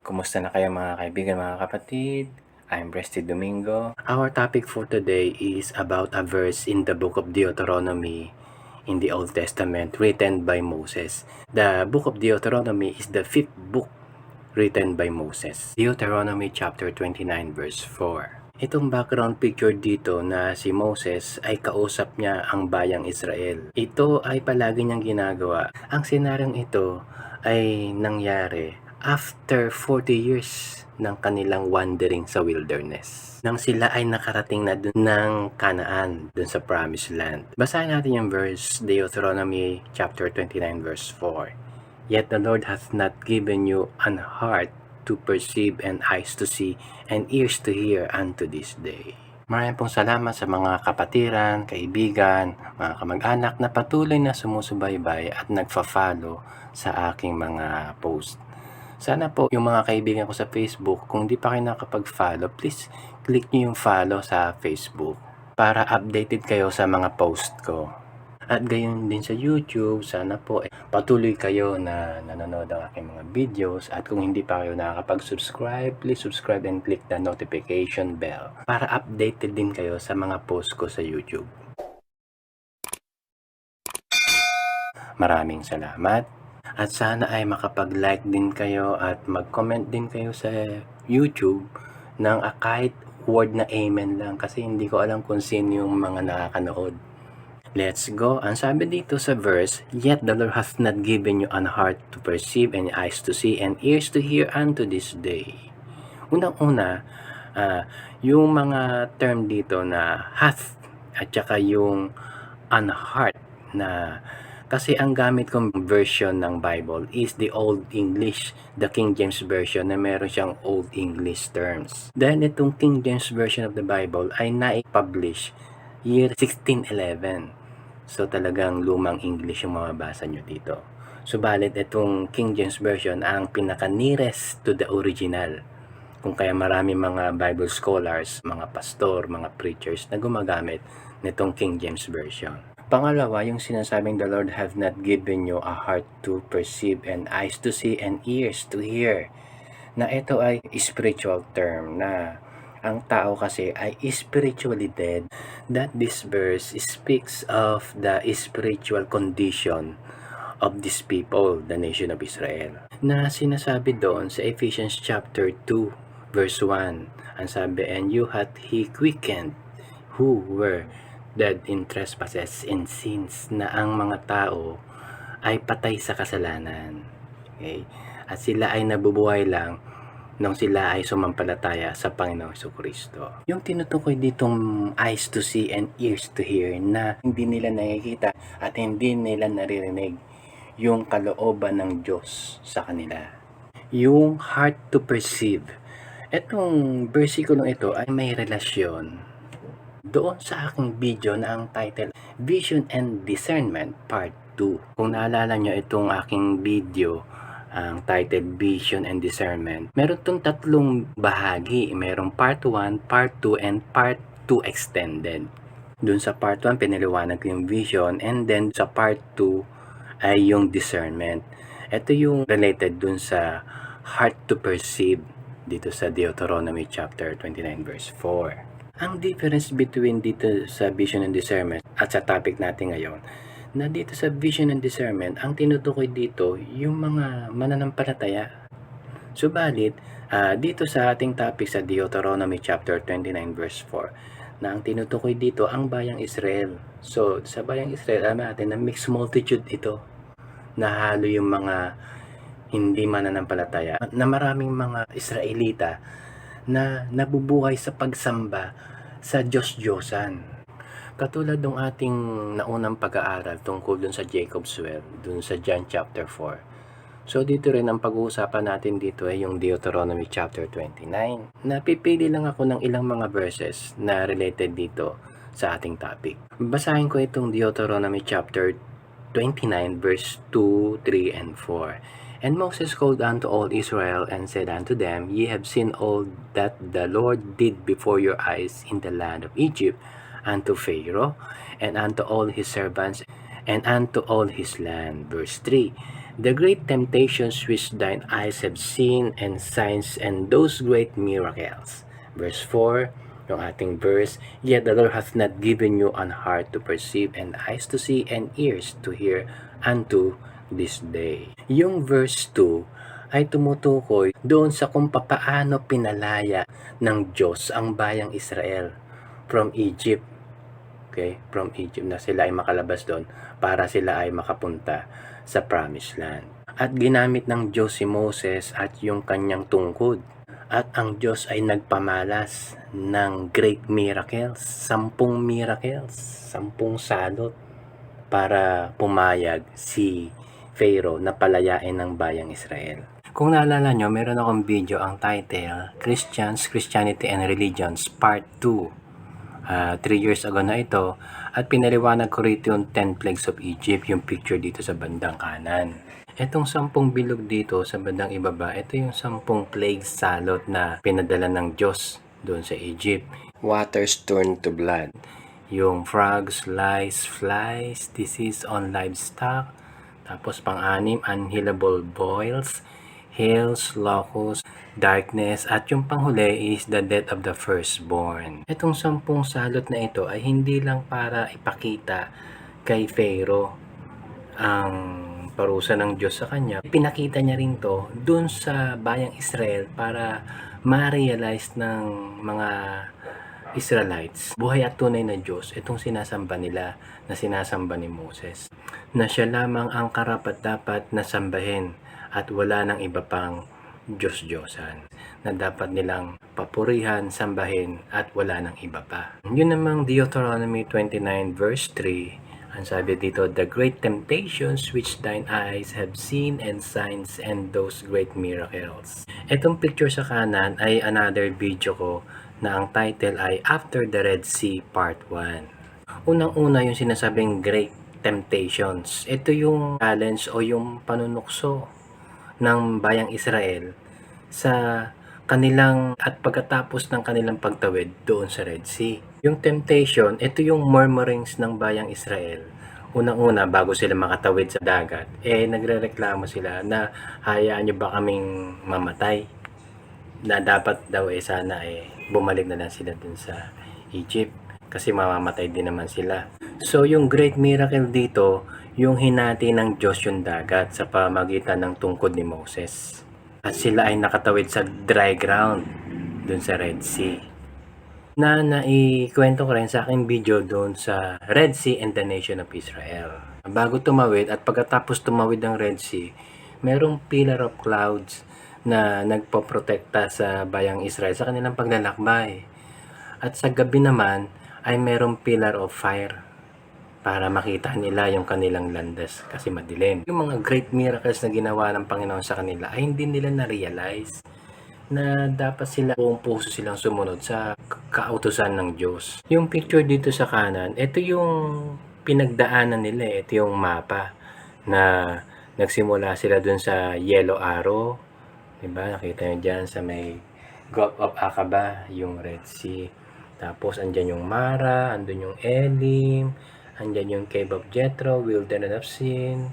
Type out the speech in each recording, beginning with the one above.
Kumusta na kayo mga kaibigan, mga kapatid? I'm Presty Domingo. Our topic for today is about a verse in the book of Deuteronomy in the Old Testament written by Moses. The book of Deuteronomy is the fifth book written by Moses. Deuteronomy chapter 29 verse 4. Itong background picture dito na si Moses ay kausap niya ang bayang Israel. Ito ay palagi niyang ginagawa. Ang senaryong ito ay nangyari after 40 years ng kanilang wandering sa wilderness. Nang sila ay nakarating na dun ng Canaan, dun sa Promised Land. Basahin natin yung verse, Deuteronomy chapter 29 verse 4. Yet the Lord hath not given you an heart to perceive and eyes to see and ears to hear unto this day. Maraming pong salamat sa mga kapatiran, kaibigan, mga kamag-anak na patuloy na sumusubaybay at nagfa-follow sa aking mga post. Sana po yung mga kaibigan ko sa Facebook, kung di pa kayo nakapag-follow, please click nyo yung follow sa Facebook para updated kayo sa mga post ko. At gayon din sa YouTube, sana po patuloy kayo na nanonood ng aking mga videos. At kung hindi pa kayo nakakapag-subscribe, please subscribe and click the notification bell para updated din kayo sa mga post ko sa YouTube. Maraming salamat. At sana ay makapag-like din kayo at mag-comment din kayo sa YouTube ng kahit word na amen lang kasi hindi ko alam kung sino yung mga nakakanood. Let's go. Ang sabi dito sa verse, Yet the Lord hath not given you an heart to perceive and eyes to see and ears to hear unto this day. Unang-una, yung mga term dito na hath at saka yung an heart na kasi ang gamit kong version ng Bible is the Old English, the King James Version na meron siyang Old English terms. Then itong King James Version of the Bible ay na-publish year 1611. So talagang lumang English yung mababasa nyo dito. Subalit itong King James Version ang pinaka-nearest to the original. Kung kaya marami mga Bible scholars, mga pastor, mga preachers na gumagamit nitong King James Version. Pangalawa, yung sinasabing the Lord have not given you a heart to perceive and eyes to see and ears to hear. Na ito ay spiritual term na ang tao kasi ay spiritually dead. That this verse speaks of the spiritual condition of these people, the nation of Israel. Na sinasabi doon sa Ephesians chapter 2 verse 1. Ang sabi, and you hath he quickened who were dead in trespasses and sins, na ang mga tao ay patay sa kasalanan. Okay? At sila ay nabubuhay lang nung sila ay sumampalataya sa Panginoong Jesucristo. Yung tinutukoy ditong eyes to see and ears to hear na hindi nila nakikita at hindi nila naririnig yung kalooban ng Diyos sa kanila. Yung heart to perceive. Etong versikulo ito ay may relasyon doon sa aking video na ang title Vision and Discernment Part 2. Kung naalala nyo itong aking video, ang title Vision and Discernment, meron itong tatlong bahagi. Merong Part 1, Part 2, and Part 2 Extended. Doon sa Part 1, pinaliwanag ko yung vision, and then sa Part 2 ay yung discernment. Ito yung related doon sa heart to perceive dito sa Deuteronomy chapter 29 verse 4. Ang difference between dito sa vision and discernment at sa topic natin ngayon, na dito sa vision and discernment, ang tinutukoy dito yung mga mananampalataya. Subalit, dito sa ating topic sa Deuteronomy chapter 29 verse 4, na ang tinutukoy dito ang bayang Israel. So, sa bayang Israel, alam natin na mixed multitude ito, na halo yung mga hindi mananampalataya, na maraming mga Israelita na nabubuhay sa pagsamba sa Diyos-Diyosan. Katulad ng ating naunang pag-aaral tungkol dun sa Jacob's Well, dun sa John chapter 4. So dito rin ang pag-uusapan natin dito ay yung Deuteronomy chapter 29. Napipili lang ako ng ilang mga verses na related dito sa ating topic. Basahin ko itong Deuteronomy chapter 29 verse 2, 3, and 4. And Moses called unto all Israel and said unto them, Ye have seen all that the Lord did before your eyes in the land of Egypt, unto Pharaoh, and unto all his servants, and unto all his land. Verse 3. The great temptations which thine eyes have seen, and signs, and those great miracles. Verse 4, yung ating verse, yet the Lord hath not given you an heart to perceive, and eyes to see, and ears to hear, unto this day. Yung verse 2 ay tumutukoy doon sa kung papaano pinalaya ng Diyos ang bayang Israel from Egypt. Okay, from Egypt, na sila ay makalabas doon para sila ay makapunta sa Promised Land. At ginamit ng Diyos si Moses at yung kanyang tungkod. At ang Diyos ay nagpamalas ng great miracles, 10 miracles, 10 salot para pumayag si Pharaoh na palayain ng bayang Israel. Kung naalala nyo, meron akong video, ang title, Christians, Christianity and Religions, Part 2. 3 years ago na ito, at pinaliwanag ko rito yung 10 plagues of Egypt, yung picture dito sa bandang kanan. Itong 10 bilog dito sa bandang ibaba, ito yung 10 plagues salot na pinadala ng Diyos doon sa Egypt. Waters turned to blood. Yung frogs, lice, flies, disease on livestock. Tapos pang-anim, unhealable boils, hails, locusts, darkness, at yung panghuli is the death of the firstborn. Itong 10 salot na ito ay hindi lang para ipakita kay Pharaoh ang parusa ng Diyos sa kanya. Pinakita niya rin to dun sa bayang Israel para ma-realize ng mga Israelites, buhay at tunay na Diyos, itong sinasamba nila, na sinasamba ni Moses, na siya lamang ang karapat-dapat na sambahin at wala nang iba pang Diyos-Diyosan na dapat nilang papurihan, sambahin at wala nang iba pa. Yun namang Deuteronomy 29 verse 3, ang sabi dito, the great temptations which thine eyes have seen, and signs, and those great miracles. Itong picture sa kanan ay another video ko na ang title ay After the Red Sea Part 1. Unang-una yung sinasabing great temptations. Ito yung challenge o yung panunukso ng bayang Israel sa kanilang at pagkatapos ng kanilang pagtawid doon sa Red Sea. Yung temptation, ito yung murmurings ng bayang Israel. Unang-una, bago sila makatawid sa dagat, nagrereklamo sila na hayaan nyo ba kaming mamatay? Na dapat daw sana bumalik na lang sila dun sa Egypt kasi mamamatay din naman sila. So yung great miracle dito, yung hinati ng Diyos yung dagat sa pamagitan ng tungkod ni Moses. At sila ay nakatawid sa dry ground dun sa Red Sea. Na naikwento ko rin sa aking video doon sa Red Sea and the Nation of Israel. Bago tumawid at pagkatapos tumawid ng Red Sea, merong pillar of clouds na nagpoprotekta sa bayang Israel sa kanilang paglalakbay. At sa gabi naman ay merong pillar of fire para makita nila yung kanilang landas kasi madilim. Yung mga great miracles na ginawa ng Panginoon sa kanila ay hindi nila na-realize na dapat sila buong puso silang sumunod sa kautusan ng Diyos. Yung picture dito sa kanan, ito yung pinagdaanan nila. Ito yung mapa na nagsimula sila dun sa Yellow Arrow. Diba? Nakita nyo dyan sa may Gulf of Aqaba, yung Red Sea. Tapos andyan yung Mara, andun yung Elim, andyan yung Cave of Jethro, Wilderness of Sin,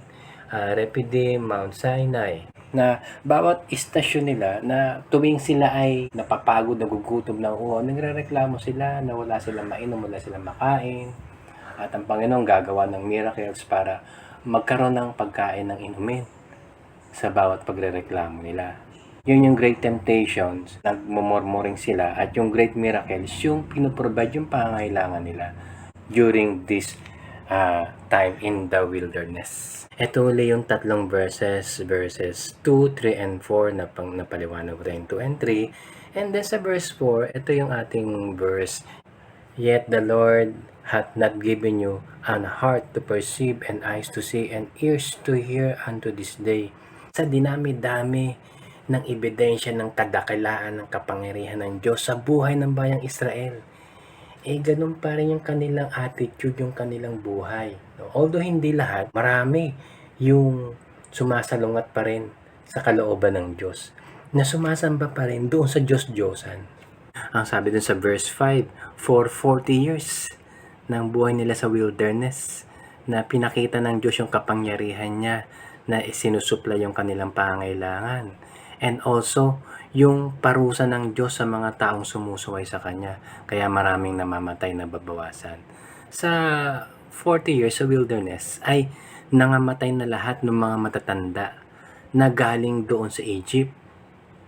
Rephidim, Mount Sinai. Na bawat istasyon nila na tuwing sila ay napapagod, nagugutom ng uhaw, nagrereklamo sila na wala silang mainom, wala silang makain. At ang Panginoon gagawa ng miracles para magkaroon ng pagkain ng inumin sa bawat pagrereklamo nila. Yun yung great temptations, nagmumurmuring sila, at yung great miracles, yung pinoprovide yung pangangailangan nila during this time in the wilderness. Ito uli yung tatlong verses 2, 3, and 4 na napaliwanag ko yung 2 and 3. And then sa verse 4, ito yung ating verse, yet the Lord hath not given you an heart to perceive, and eyes to see, and ears to hear unto this day. Sa dinami-dami ng ebidensya ng kadakilaan ng kapangyarihan ng Diyos sa buhay ng bayang Israel, ganun pa rin yung kanilang attitude, yung kanilang buhay. Although hindi lahat, marami yung sumasalungat pa rin sa kalooban ng Diyos, na sumasamba pa rin doon sa Diyos-Diyosan. Ang sabi dun sa verse 5, for 40 years ng buhay nila sa wilderness, na pinakita ng Diyos yung kapangyarihan niya na isinusupla yung kanilang pangangailangan. And also, yung parusa ng Diyos sa mga taong sumusuway sa Kanya. Kaya maraming namamatay na babawasan. Sa 40 years sa wilderness ay nangamatay na lahat ng mga matatanda na galing doon sa Egypt.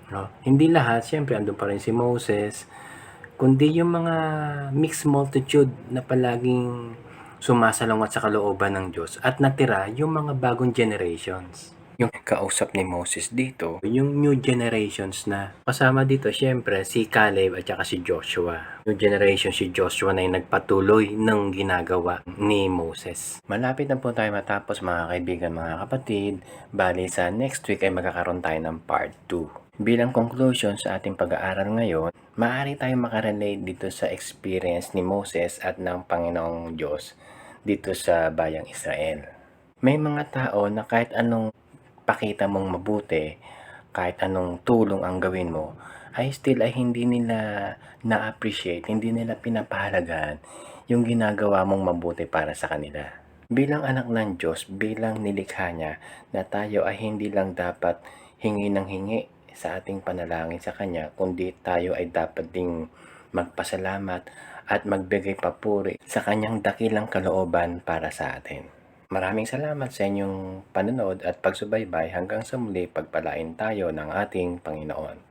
No? Hindi lahat, siyempre andun pa rin si Moses, kundi yung mga mixed multitude na palaging sumasalungat sa kalooban ng Diyos at natira yung mga bagong generations. Yung kausap ni Moses dito, yung new generations na. Kasama dito, syempre, si Caleb at saka si Joshua. New generation si Joshua na yung nagpatuloy ng ginagawa ni Moses. Malapit na po tayo matapos mga kaibigan, mga kapatid. Bali sa next week ay magkakaroon tayo ng part 2. Bilang conclusion sa ating pag-aaral ngayon, maaari tayong makarelate dito sa experience ni Moses at ng Panginoong Diyos dito sa bayang Israel. May mga tao na kahit anong pakita mong mabuti, kahit anong tulong ang gawin mo, ay still ay hindi nila na-appreciate, hindi nila pinapahalagahan yung ginagawa mong mabuti para sa kanila. Bilang anak ng Diyos, bilang nilikha niya, na tayo ay hindi lang dapat hingi ng hingi sa ating panalangin sa Kanya, kundi tayo ay dapat ding magpasalamat at magbigay papuri sa Kanyang dakilang kalooban para sa atin. Maraming salamat sa inyong panonood at pagsubaybay. Hanggang sa muli, pagpalain tayo ng ating Panginoon.